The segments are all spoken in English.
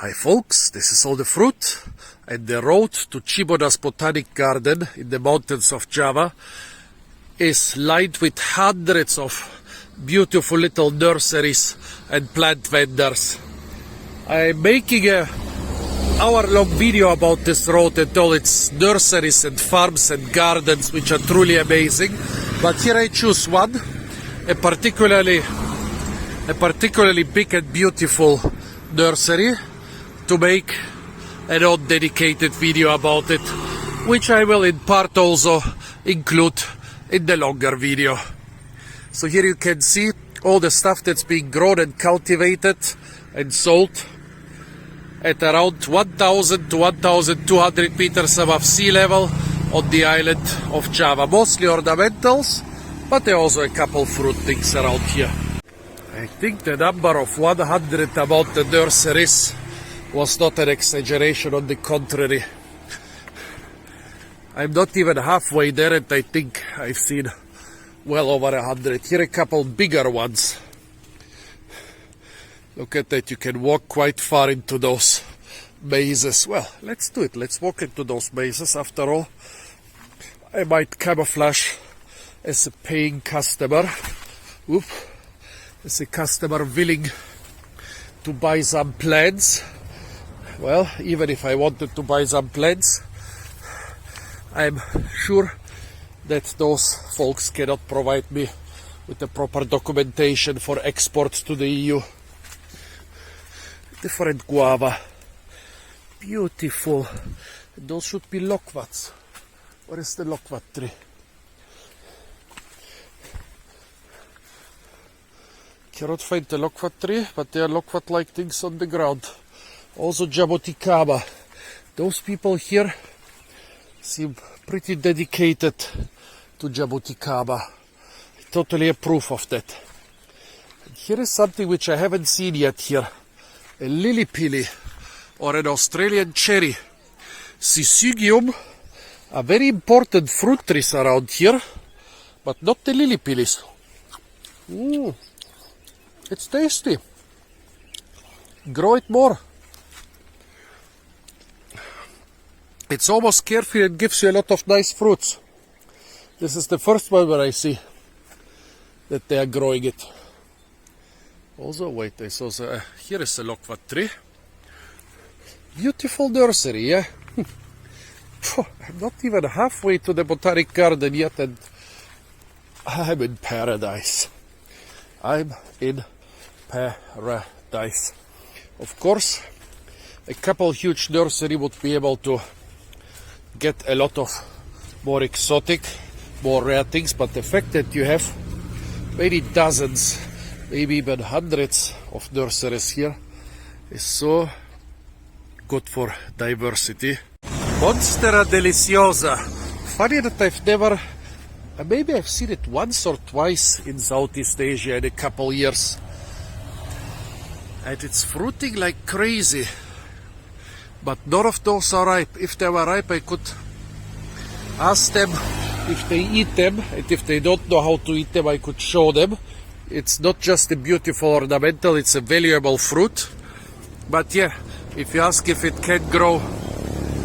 Hi folks, this is all the fruit, and the road to Cibodas Botanic Garden in the mountains of Java is lined with hundreds of beautiful little nurseries and plant vendors. I'm making a hour-long video about this road and all its nurseries and farms and gardens, which are truly amazing. But here I choose one, a particularly big and beautiful nursery, to make an own dedicated video about it, which I will in part also include in the longer video. So here you can see all the stuff that's being grown and cultivated and sold at around 1,000 to 1,200 meters above sea level on the island of Java. Mostly ornamentals, but there are also a couple fruit things around here. I think the number of 100 about the nurseries was not an exaggeration, on the contrary. I'm not even halfway there, and I think I've seen well over 100. Here a couple bigger ones. Look at that, you can walk quite far into those mazes. Well, let's do it. Let's walk into those mazes. After all, I might camouflage as a paying customer. Oop. As a customer willing to buy some plants. Well, even if I wanted to buy some plants, I'm sure that those folks cannot provide me with the proper documentation for export to the EU. Different guava. Beautiful. Those should be loquats. Where is the loquat tree? Cannot find the loquat tree, but there are loquat-like things on the ground. Also jabuticaba. Those people here seem pretty dedicated to jabuticaba. I totally approve of that. And here is something which I haven't seen yet here. A lily pilly, or an Australian cherry. Syzygium are very important fruit trees around here, but not the lily pillies. It's tasty. Grow it more. It's almost carefree and gives you a lot of nice fruits. This is the first one where I see that they are growing it. Also, wait, I saw here is a loquat tree. Beautiful nursery, yeah? I'm not even halfway to the botanic garden yet, and I'm in paradise. I'm in paradise. Of course, a couple huge nursery would be able to get a lot of more exotic, more rare things, but the fact that you have many dozens, maybe even hundreds of nurseries here is so good for diversity. Monstera deliciosa. Funny that I've never, maybe I've seen it once or twice in Southeast Asia in a couple years. And it's fruiting like crazy. But none of those are ripe. If they were ripe, I could ask them if they eat them. And if they don't know how to eat them, I could show them. It's not just a beautiful ornamental, it's a valuable fruit. But yeah, if you ask if it can grow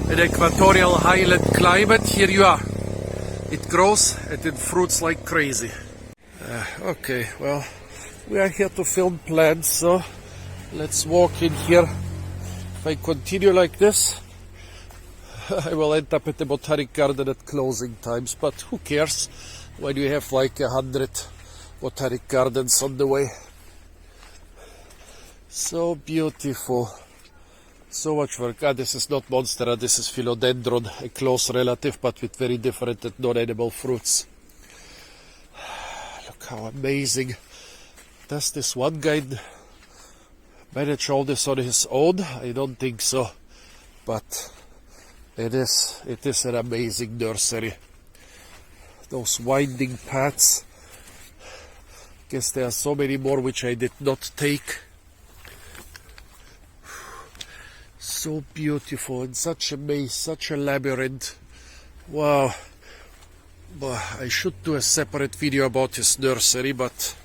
in equatorial highland climate, here you are. It grows and it fruits like crazy. Okay, well, we are here to film plants, so let's walk in here. If I continue like this, I will end up at the botanic garden at closing times, but who cares when you have like 100 botanic gardens on the way. So beautiful. So much work. This is not Monstera, this is Philodendron, a close relative, but with very different and non-edible fruits. Look how amazing. Does this one guy manage all this on his own? I don't think so, but it is an amazing nursery. Those winding paths. Guess there are so many more which I did not take. So beautiful, and such a maze, such a labyrinth. Wow. I should do a separate video about his nursery, but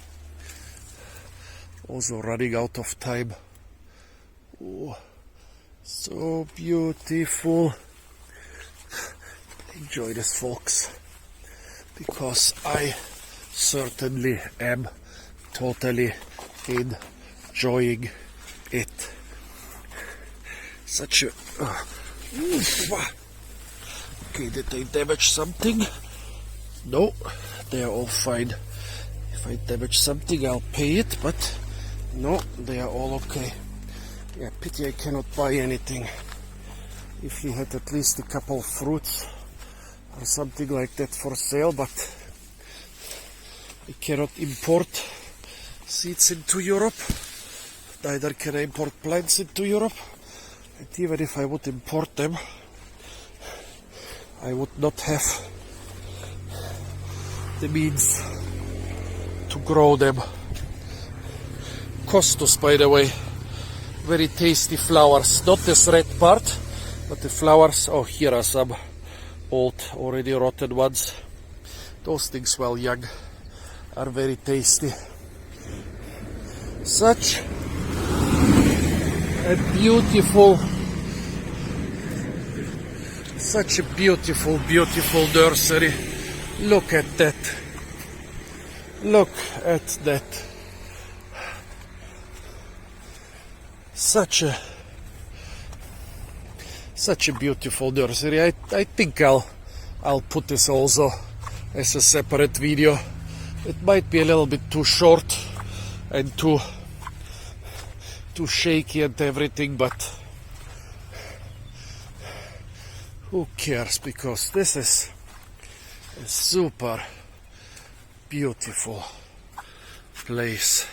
also running out of time. Oh, So beautiful. Enjoy this, folks, because I certainly am totally enjoying it. Such a... Okay, did I damage something? No, they are all fine. If I damage something, I'll pay it, but no, they are all okay. Yeah, pity I cannot buy anything. If he had at least a couple of fruits or something like that for sale, but I cannot import seeds into Europe. Neither can I import plants into Europe. And even if I would import them, I would not have the means to grow them. Costus, by the way, very tasty flowers. Not this red part, but the flowers. Oh, here are some old, already rotten ones. Those things, while young, are very tasty. Such a beautiful beautiful nursery. Look at that. Look at that. Such a beautiful nursery. I think I'll put this also as a separate video. It might be a little bit too short and too shaky and everything, but who cares, because this is a super beautiful place.